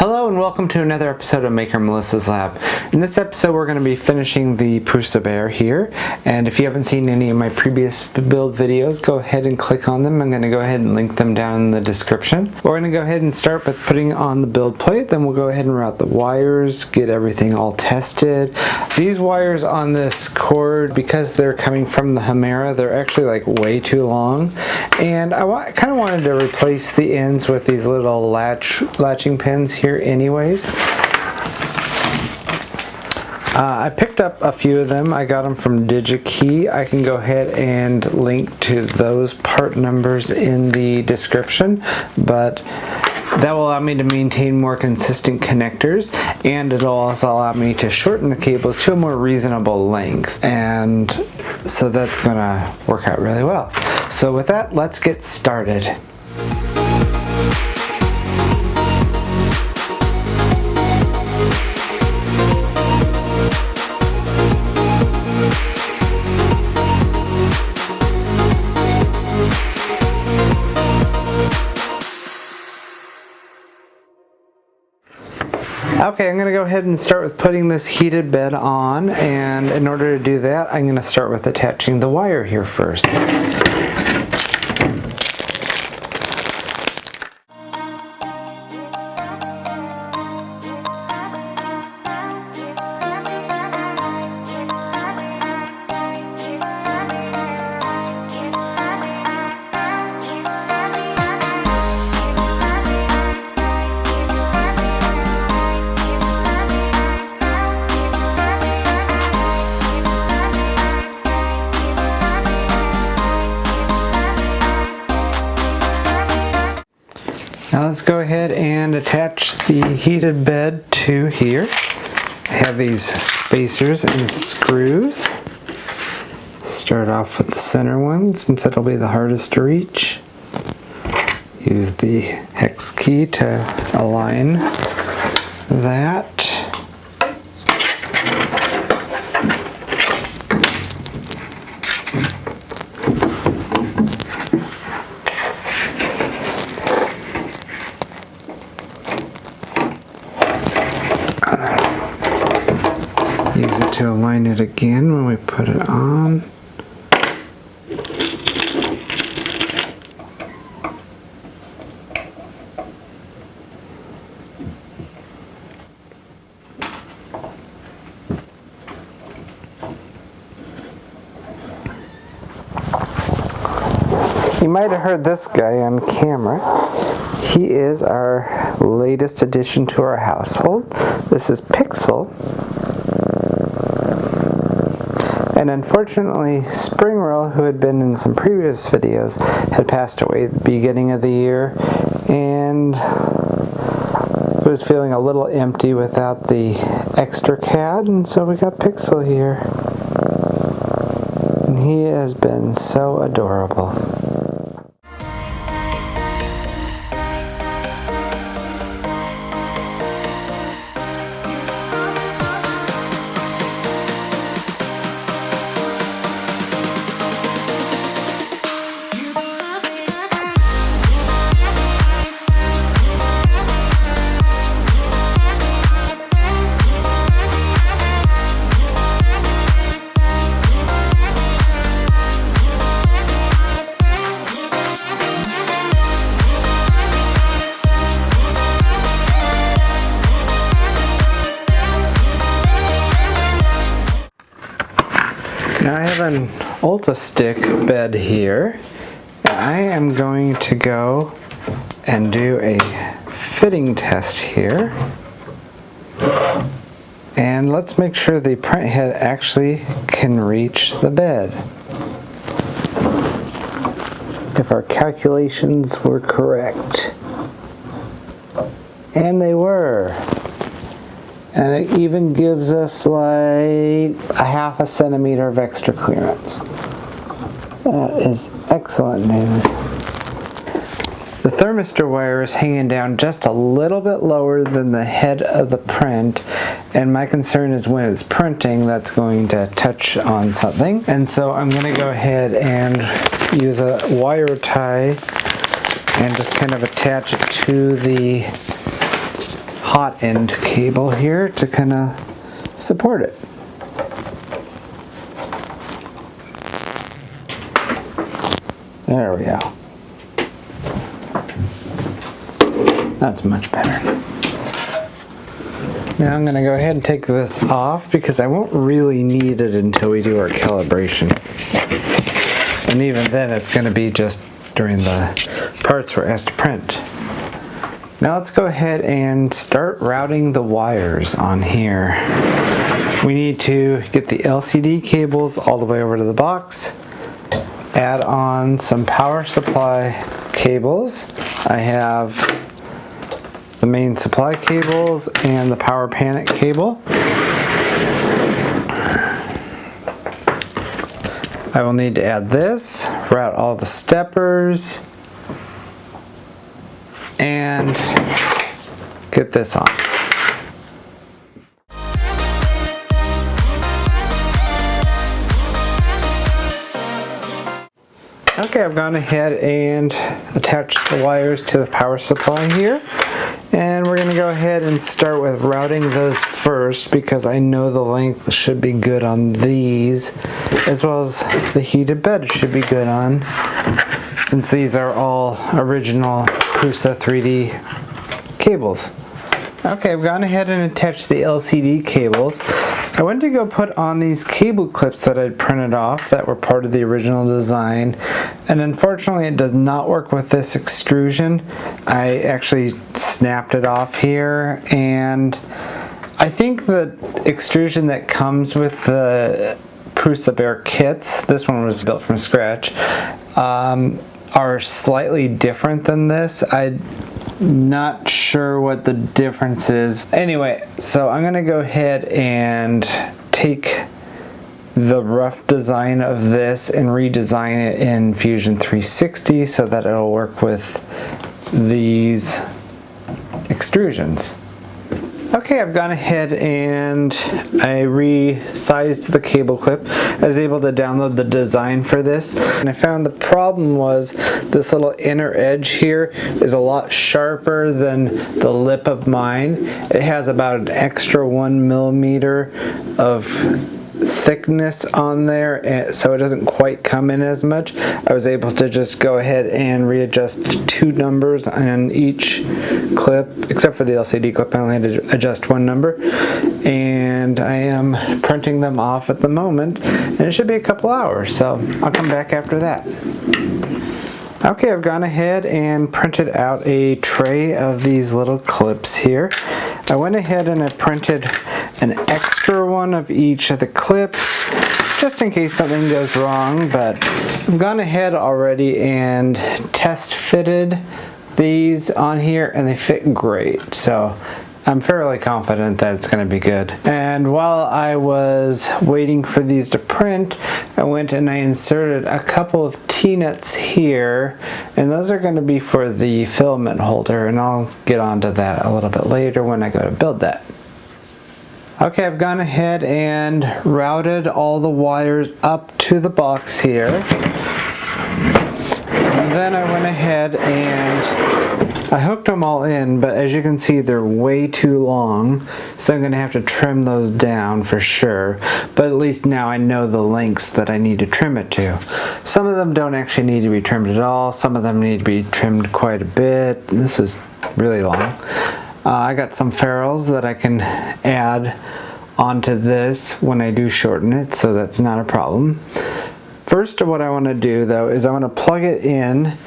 Hello and welcome to another episode of Maker Melissa's Lab. In this episode we're going to be finishing the Prusa bear here, and if you haven't seen any of my previous build videos, go ahead and click on them. I'm going to go ahead and link them down in the description. We're going to go ahead and start with putting on the build plate, then we'll go ahead and route the wires, get everything all tested. These wires on this cord, because they're coming from the Hemera, they're actually like way too long, and I kind of wanted to replace the ends with these little latching pins here anyways. I picked up a few of them. I got them from Digikey. I can go ahead and link to those part numbers in the description, but that will allow me to maintain more consistent connectors, and it'll also allow me to shorten the cables to a more reasonable length, and so that's gonna work out really well. So with that, let's get started. Okay, I'm going to go ahead and start with putting this heated bed on, and in order to do that, I'm going to start with attaching the wire here first. Now let's go ahead and attach the heated bed to here. I have these spacers and screws. Start off with the center one since it'll be the hardest to reach. Use the hex key to align that. Use it to align it again when we put it on. You might have heard this guy on camera. He is our latest addition to our household. This is Pixel. And unfortunately, Springroll, who had been in some previous videos, had passed away at the beginning of the year, and was feeling a little empty without the extra cat, and so we got Pixel here. And he has been so adorable. Now I have an Ulti-Stick bed here, and I am going to go and do a fitting test here. And let's make sure the print head actually can reach the bed. If our calculations were correct. And they were. And it even gives us like a ½ centimeter of extra clearance. That is excellent news. The thermistor wire is hanging down just a little bit lower than the head of the print, and my concern is when it's printing that's going to touch on something. And so I'm going to go ahead and use a wire tie and just kind of attach it to the hot end cable here to kind of support it. There we go. That's much better. Now I'm going to go ahead and take this off because I won't really need it until we do our calibration. And even then it's going to be just during the parts we're asked to print. Now let's go ahead and start routing the wires on here. We need to get the LCD cables all the way over to the box. Add on some power supply cables. I have the main supply cables and the power panic cable. I will need to add this, route all the steppers, and get this on. Okay, I've gone ahead and attached the wires to the power supply here. And we're going to go ahead and start with routing those first because I know the length should be good on these, as well as the heated bed should be good on, since these are all original Prusa 3D cables. Okay, I've gone ahead and attached the LCD cables. I went to go put on these cable clips that I'd printed off that were part of the original design, and unfortunately it does not work with this extrusion. I actually snapped it off here, and I think the extrusion that comes with the Prusa Bear kits, this one was built from scratch, are slightly different than this. I'm not sure what the difference is. Anyway, so I'm gonna go ahead and take the rough design of this and redesign it in Fusion 360 so that it'll work with these extrusions. Okay, I've gone ahead and I resized the cable clip. I was able to download the design for this, and I found the problem was this little inner edge here is a lot sharper than the lip of mine. It has about an extra 1 millimeter of thickness on there, so it doesn't quite come in as much. I was able to just go ahead and readjust 2 numbers on each clip, except for the LCD clip. I only had to adjust 1 number, and I am printing them off at the moment, and it should be a couple hours, so I'll come back after that. Okay, I've gone ahead and printed out a tray of these little clips here. I went ahead and I printed an extra one of each of the clips just in case something goes wrong, but I've gone ahead already and test fitted these on here and they fit great, so I'm fairly confident that it's going to be good. And while I was waiting for these to print, I went and I inserted a couple of T-nuts here, and those are going to be for the filament holder, and I'll get onto that a little bit later when I go to build that. Okay, I've gone ahead and routed all the wires up to the box here. And then I went ahead and I hooked them all in, but as you can see they're way too long, so I'm going to have to trim those down for sure. But at least now I know the lengths that I need to trim it to. Some of them don't actually need to be trimmed at all, some of them need to be trimmed quite a bit. This is really long. I got some ferrules that I can add onto this when I do shorten it, so that's not a problem. First, what I want to do though is I want to plug it in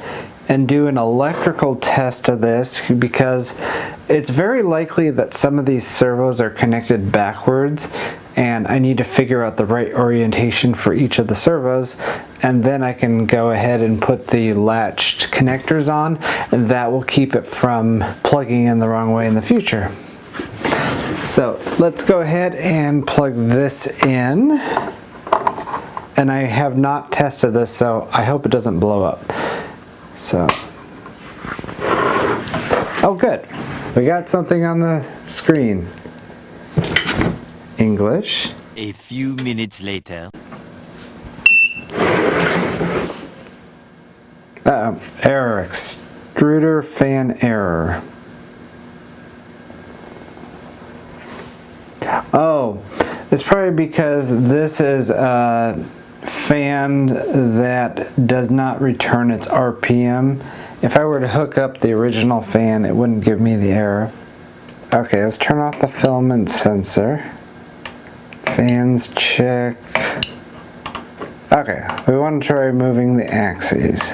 and do an electrical test of this, because it's very likely that some of these servos are connected backwards, and I need to figure out the right orientation for each of the servos, and then I can go ahead and put the latched connectors on, and that will keep it from plugging in the wrong way in the future. So let's go ahead and plug this in, and I have not tested this, so I hope it doesn't blow up. So, oh good, we got something on the screen. English. A few minutes later. Error, extruder fan error. It's probably because this is a fan that does not return its RPM. If I were to hook up the original fan, it wouldn't give me the error. Okay, let's turn off the filament sensor. Fans check. Okay, we want to try removing the axes.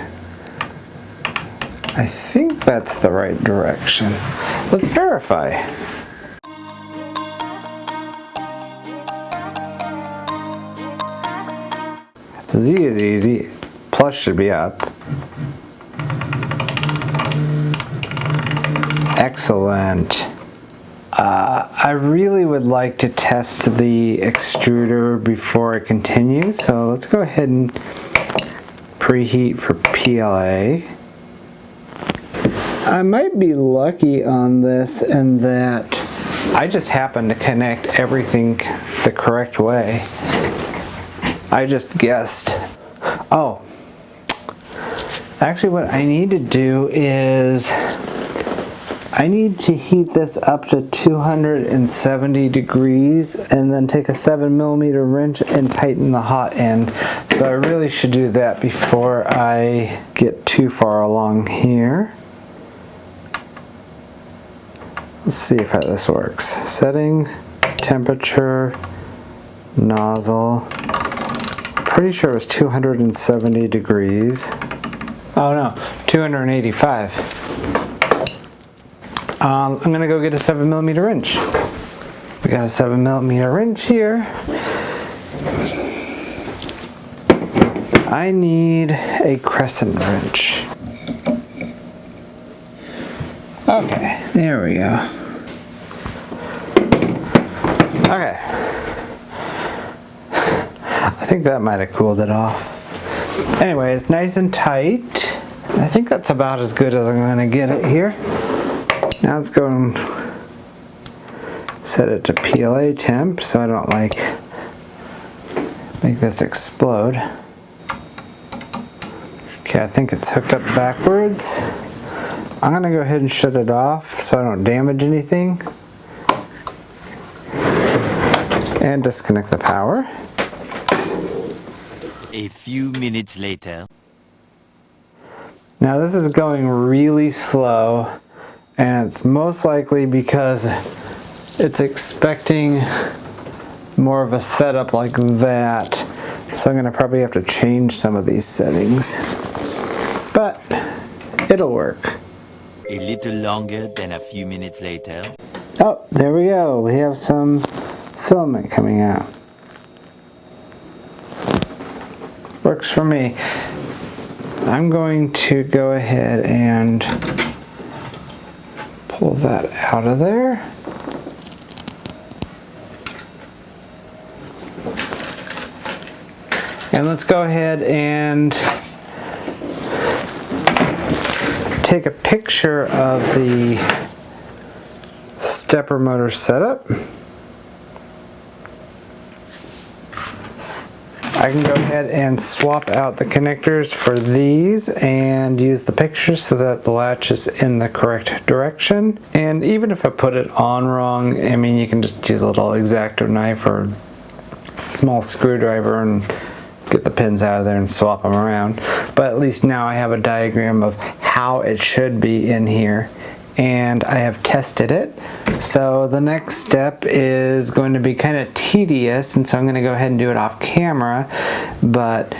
I think that's the right direction. Let's verify. Z is easy, plus should be up. Excellent. I really would like to test the extruder before I continue, so let's go ahead and preheat for PLA. I might be lucky on this in that I just happen to connect everything the correct way. I just guessed. Oh, actually what I need to do is I need to heat this up to 270 degrees and then take a 7mm wrench and tighten the hot end. So I really should do that before I get too far along here. Let's see if this works. Setting, temperature, nozzle. Pretty sure it was 270 degrees. Oh no, 285. I'm gonna go get a 7mm wrench. We got a 7mm wrench here. I need a crescent wrench. Okay, there we go. Okay. I think that might have cooled it off. Anyway, it's nice and tight. I think that's about as good as I'm gonna get it here. Now let's go and set it to PLA temp so I don't make this explode. Okay, I think it's hooked up backwards. I'm gonna go ahead and shut it off so I don't damage anything. And disconnect the power. A few minutes later. Now this is going really slow, and it's most likely because it's expecting more of a setup like that. So I'm going to probably have to change some of these settings. But it'll work. A little longer than a few minutes later. Oh, there we go. We have some filament coming out. Works for me. I'm going to go ahead and pull that out of there. And let's go ahead and take a picture of the stepper motor setup. I can go ahead and swap out the connectors for these and use the picture so that the latch is in the correct direction. And even if I put it on wrong, I mean, you can just use a little X-Acto knife or small screwdriver and get the pins out of there and swap them around. But at least now I have a diagram of how it should be in here, and I have tested it. So the next step is going to be kind of tedious, and so I'm going to go ahead and do it off camera, but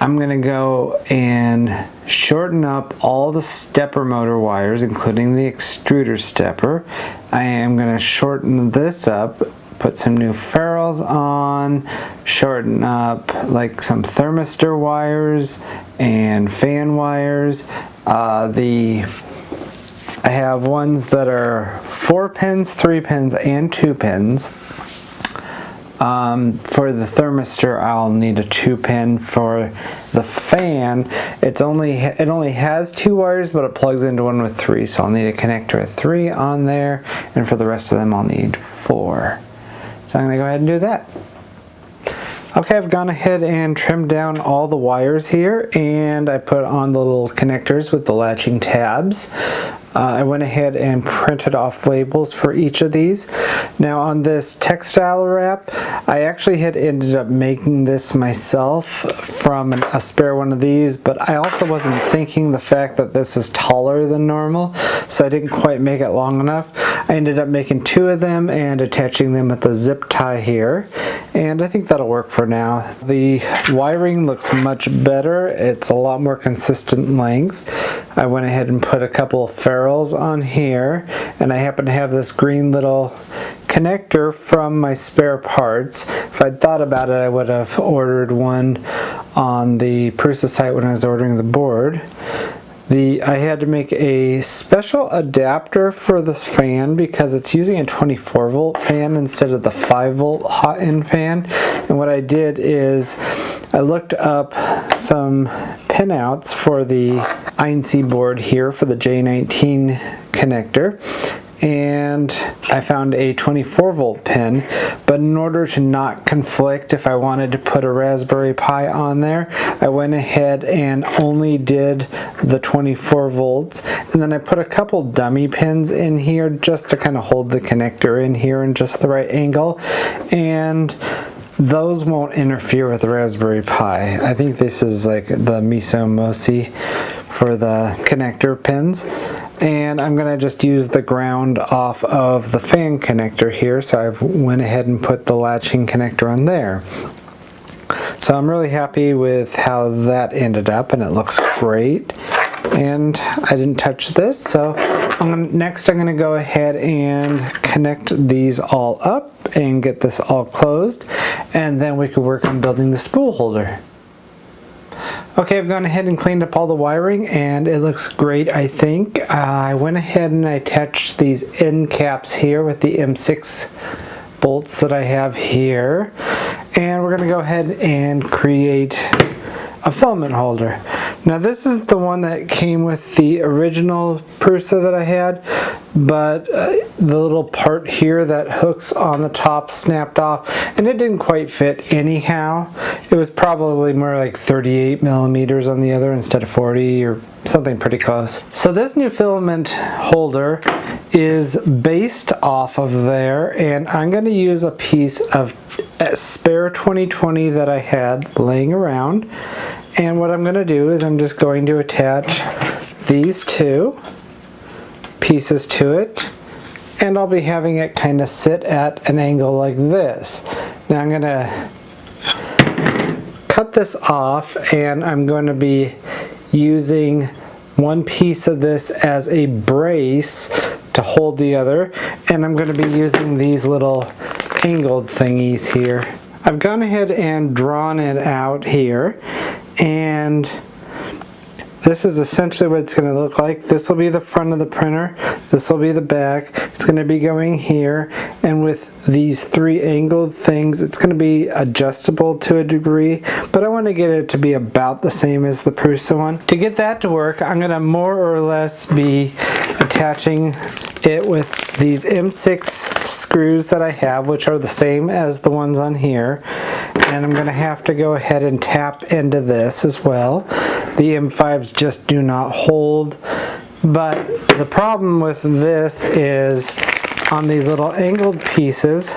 I'm going to go and shorten up all the stepper motor wires, including the extruder stepper. I am going to shorten this up, put some new ferrules on, shorten up like some thermistor wires and fan wires. I have ones that are 4 pins, 3 pins, and 2 pins. For the thermistor, I'll need a 2-pin. For the fan, it only has 2 wires, but it plugs into one with 3, so I'll need a connector with 3 on there, and for the rest of them, I'll need 4. So I'm going to go ahead and do that. Okay, I've gone ahead and trimmed down all the wires here, and I put on the little connectors with the latching tabs. I went ahead and printed off labels for each of these. Now on this textile wrap, I actually had ended up making this myself from a spare one of these, but I also wasn't thinking the fact that this is taller than normal, so I didn't quite make it long enough. I ended up making 2 of them and attaching them with a zip tie here, and I think that'll work for now. The wiring looks much better. It's a lot more consistent length. I went ahead and put a couple of ferrules on here, and I happen to have this green little connector from my spare parts. If I'd thought about it, I would have ordered one on the Prusa site when I was ordering the board. I had to make a special adapter for this fan because it's using a 24 volt fan instead of the 5 volt hot end fan. And what I did is I looked up some pinouts for the INC board here for the J19 connector, and I found a 24 volt pin, but in order to not conflict if I wanted to put a Raspberry Pi on there, I went ahead and only did the 24 volts, and then I put a couple dummy pins in here just to kind of hold the connector in here in just the right angle, and those won't interfere with the Raspberry Pi. I think this is like the Miso Mosi for the connector pins. And I'm going to just use the ground off of the fan connector here, so I went ahead and put the latching connector on there. So I'm really happy with how that ended up, and it looks great. And I didn't touch this, so next I'm going to go ahead and connect these all up and get this all closed, and then we could work on building the spool holder. Okay, I've gone ahead and cleaned up all the wiring and it looks great, I think. I went ahead and I attached these end caps here with the M6 bolts that I have here. And we're going to go ahead and create a filament holder. Now this is the one that came with the original Prusa that I had, but the little part here that hooks on the top snapped off, and it didn't quite fit anyhow. It was probably more like 38 millimeters on the other instead of 40 or something pretty close. So this new filament holder is based off of there, and I'm going to use a piece of a spare 2020 that I had laying around. And what I'm going to do is I'm just going to attach these 2 pieces to it, and I'll be having it kind of sit at an angle like this. Now I'm going to cut this off, and I'm going to be using one piece of this as a brace to hold the other, and I'm going to be using these little angled thingies here. I've gone ahead and drawn it out here, and this is essentially what it's going to look like. This will be the front of the printer, this will be the back, it's going to be going here, and with these 3 angled things it's going to be adjustable to a degree, but I want to get it to be about the same as the Prusa one. To get that to work, I'm going to more or less be attaching it with these M6 screws that I have, which are the same as the ones on here, and I'm going to have to go ahead and tap into this as well. The M5s just do not hold, but the problem with this is on these little angled pieces,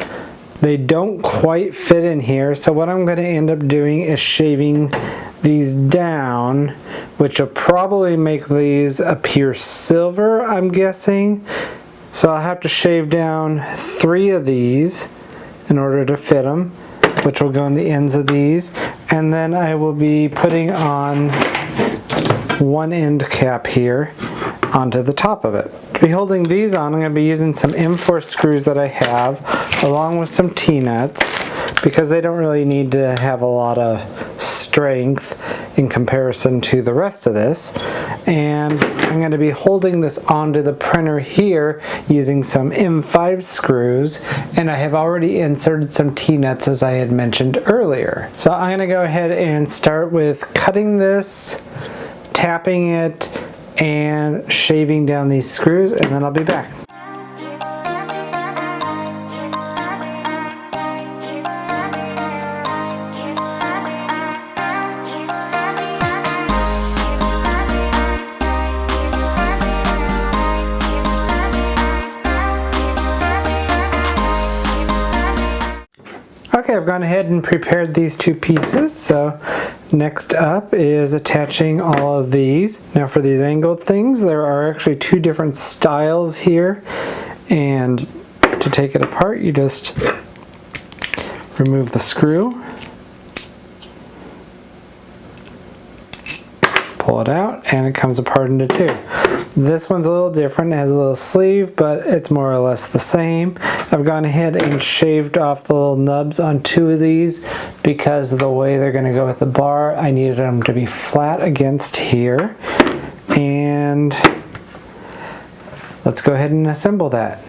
they don't quite fit in here, so what I'm going to end up doing is shaving these down, which will probably make these appear silver, I'm guessing. So I'll have to shave down 3 of these in order to fit them, which will go on the ends of these, and then I will be putting on one end cap here onto the top of it. To be holding these on, I'm going to be using some M4 screws that I have, along with some T-nuts, because they don't really need to have a lot of strength in comparison to the rest of this. And I'm going to be holding this onto the printer here using some M5 screws, and I have already inserted some T-nuts as I had mentioned earlier. So I'm going to go ahead and start with cutting this, tapping it, and shaving down these screws, and then I'll be back. Okay, I've gone ahead and prepared these two pieces, so next up is attaching all of these. Now for these angled things, there are actually two different styles here, and to take it apart, you just remove the screw, pull it out, and it comes apart into two. This one's a little different. It has a little sleeve, but it's more or less the same. I've gone ahead and shaved off the little nubs on two of these because of the way they're going to go with the bar. I needed them to be flat against here. And let's go ahead and assemble that.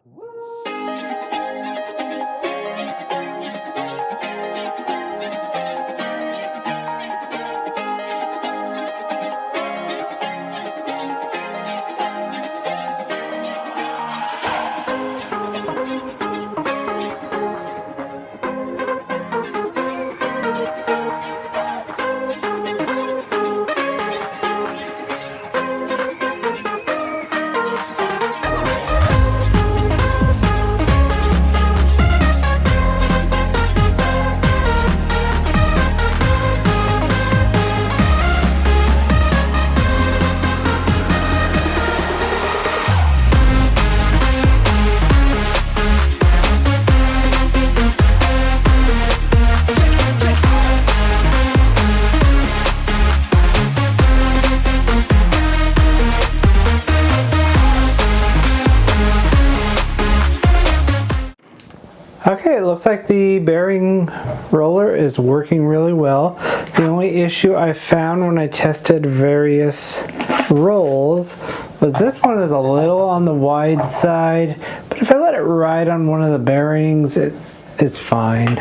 Okay, it looks like the bearing roller is working really well. The only issue I found when I tested various rolls was this one is a little on the wide side, but if I let it ride on one of the bearings, it is fine.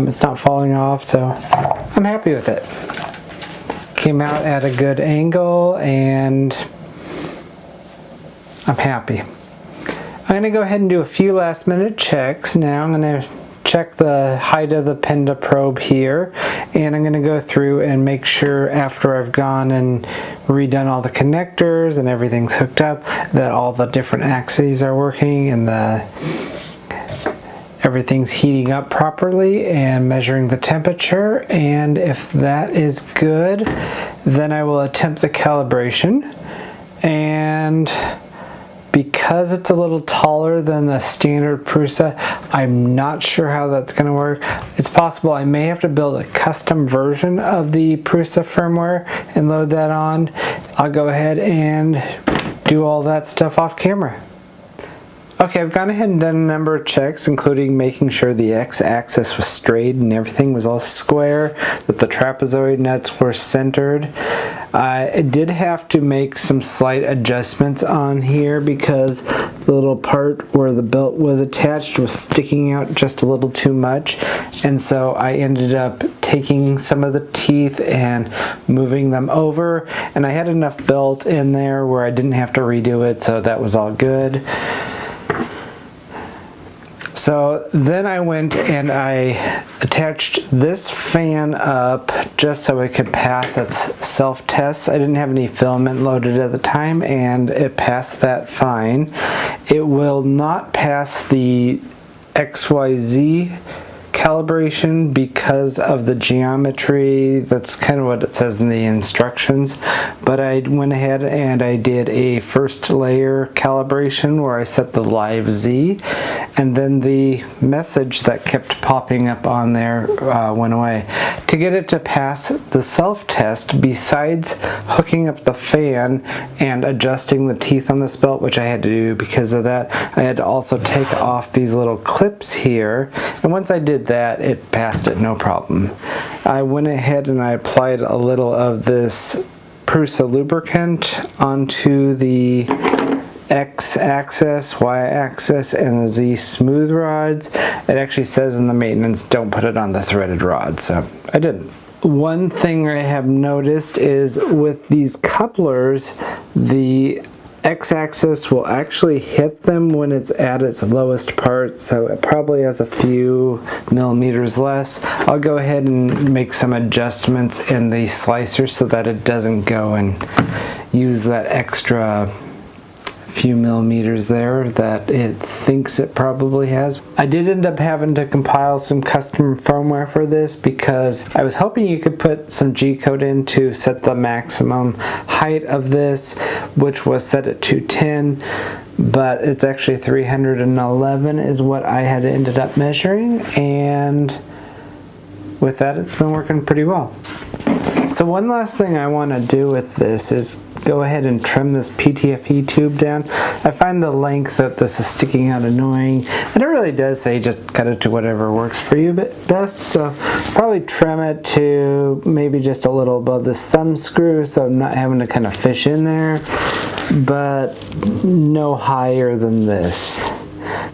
It's not falling off, so I'm happy with it. Came out at a good angle, and I'm happy. I'm going to go ahead and do a few last minute checks. Now I'm going to check the height of the Penda probe here, and I'm going to go through and make sure after I've gone and redone all the connectors and everything's hooked up that all the different axes are working and everything's heating up properly, and measuring the temperature. And if that is good, then I will attempt the calibration. And because it's a little taller than the standard Prusa, I'm not sure how that's going to work. It's possible I may have to build a custom version of the Prusa firmware and load that on. I'll go ahead and do all that stuff off camera. Okay, I've gone ahead and done a number of checks, including making sure the x-axis was straight and everything was all square, that the trapezoid nuts were centered. I did have to make some slight adjustments on here because the little part where the belt was attached was sticking out just a little too much, and so I ended up taking some of the teeth and moving them over, and I had enough belt in there where I didn't have to redo it, so that was all good. So then I went and I attached this fan up just so it could pass its self-tests. I didn't have any filament loaded at the time, and it passed that fine. It will not pass the XYZ calibration because of the geometry. That's kind of what it says in the instructions, but I went ahead and I did a first layer calibration where I set the live Z, and then the message that kept popping up on there went away. To get it to pass the self-test, besides hooking up the fan and adjusting the teeth on this belt, which I had to do because of that, I had to also take off these little clips here, and once I did that, it passed it no problem. I went ahead and I applied a little of this Prusa lubricant onto the X-axis, Y-axis, and the Z smooth rods. It actually says in the maintenance, don't put it on the threaded rod, so I didn't. One thing I have noticed is with these couplers, the X-axis will actually hit them when it's at its lowest part, so it probably has a few millimeters less. I'll go ahead and make some adjustments in the slicer so that it doesn't go and use that extra few millimeters there that it thinks it probably has. I did end up having to compile some custom firmware for this because I was hoping you could put some G-code in to set the maximum height of this, which was set at 210, but it's actually 311 is what I had ended up measuring, and with that it's been working pretty well. So one last thing I want to do with this is go ahead and trim this ptfe tube down. I find the length that this is sticking out annoying, and it really does say just cut it to whatever works for you best, so probably trim it to maybe just a little above this thumb screw so I'm not having to kind of fish in there, but no higher than this.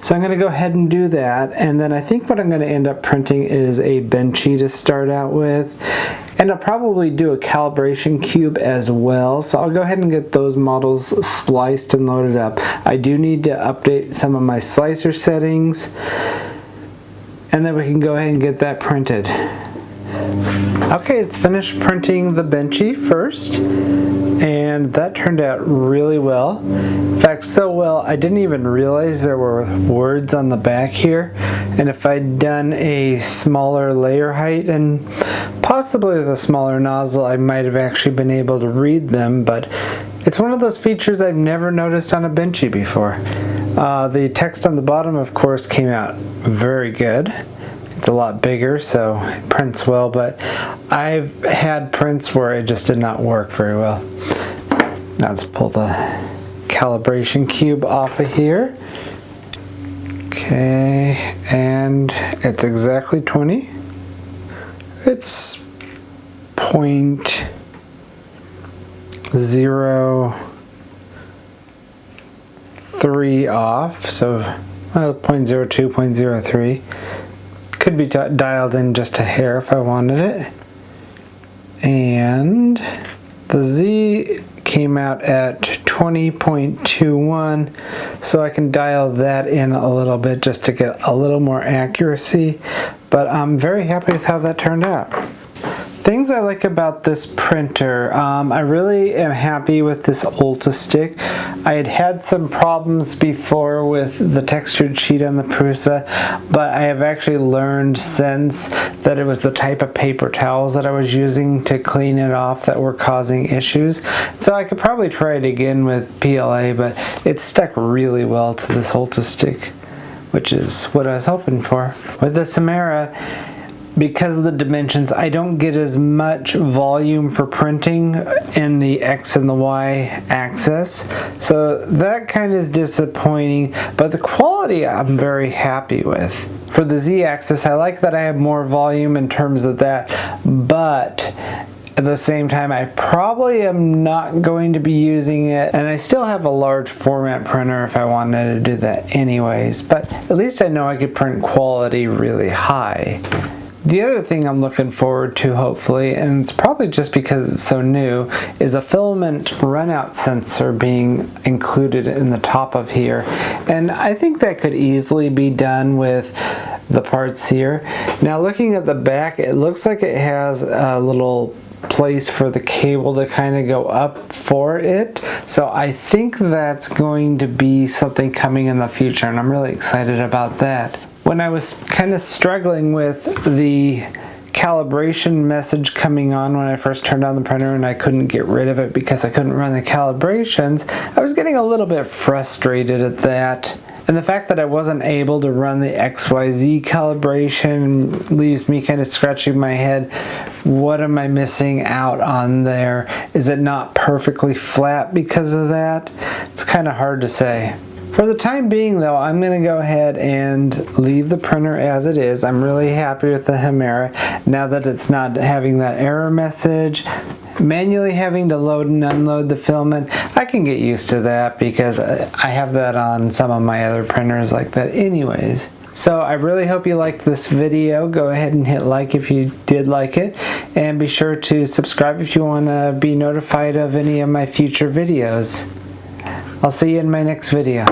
So I'm going to go ahead and do that, and then I think what I'm going to end up printing is a benchy to start out with, and I'll probably do a calibration cube as well, so I'll go ahead and get those models sliced and loaded up. I do need to update some of my slicer settings, and then we can go ahead and get that printed. Okay, it's finished printing the benchy first, and that turned out really well. In fact, so well I didn't even realize there were words on the back here, and if I'd done a smaller layer height and possibly with a smaller nozzle I might have actually been able to read them, but it's one of those features I've never noticed on a benchy before. The text on the bottom of course came out very good. It's a lot bigger, so it prints well, but I've had prints where it just did not work very well. Now let's pull the calibration cube off of here. Okay, and it's exactly 20. It's 0.03 off, so 0.02, 0.03. Could be dialed in just a hair if I wanted it. And the Z came out at 20.21, so I can dial that in a little bit just to get a little more accuracy, but I'm very happy with how that turned out. Things I like about this printer, I really am happy with this Ultistick. I had had some problems before with the textured sheet on the Prusa, but I have actually learned since that it was the type of paper towels that I was using to clean it off that were causing issues. So I could probably try it again with PLA, but it stuck really well to this Ultistick, which is what I was hoping for. With the Samara, because of the dimensions, I don't get as much volume for printing in the X and the Y axis, so that kind of is disappointing, but the quality I'm very happy with. For the Z axis, I like that I have more volume in terms of that, but at the same time I probably am not going to be using it, and I still have a large format printer if I wanted to do that anyways, but at least I know I could print quality really high. The other thing I'm looking forward to, hopefully, and it's probably just because it's so new, is a filament runout sensor being included in the top of here. And I think that could easily be done with the parts here. Now looking at the back, it looks like it has a little place for the cable to kind of go up for it. So I think that's going to be something coming in the future, and I'm really excited about that. When I was kind of struggling with the calibration message coming on when I first turned on the printer and I couldn't get rid of it because I couldn't run the calibrations, I was getting a little bit frustrated at that. And the fact that I wasn't able to run the XYZ calibration leaves me kind of scratching my head. What am I missing out on there? Is it not perfectly flat because of that? It's kind of hard to say. For the time being though, I'm going to go ahead and leave the printer as it is. I'm really happy with the Chimera now that it's not having that error message. Manually having to load and unload the filament, I can get used to that because I have that on some of my other printers like that anyways. So I really hope you liked this video. Go ahead and hit like if you did like it, and be sure to subscribe if you want to be notified of any of my future videos. I'll see you in my next video.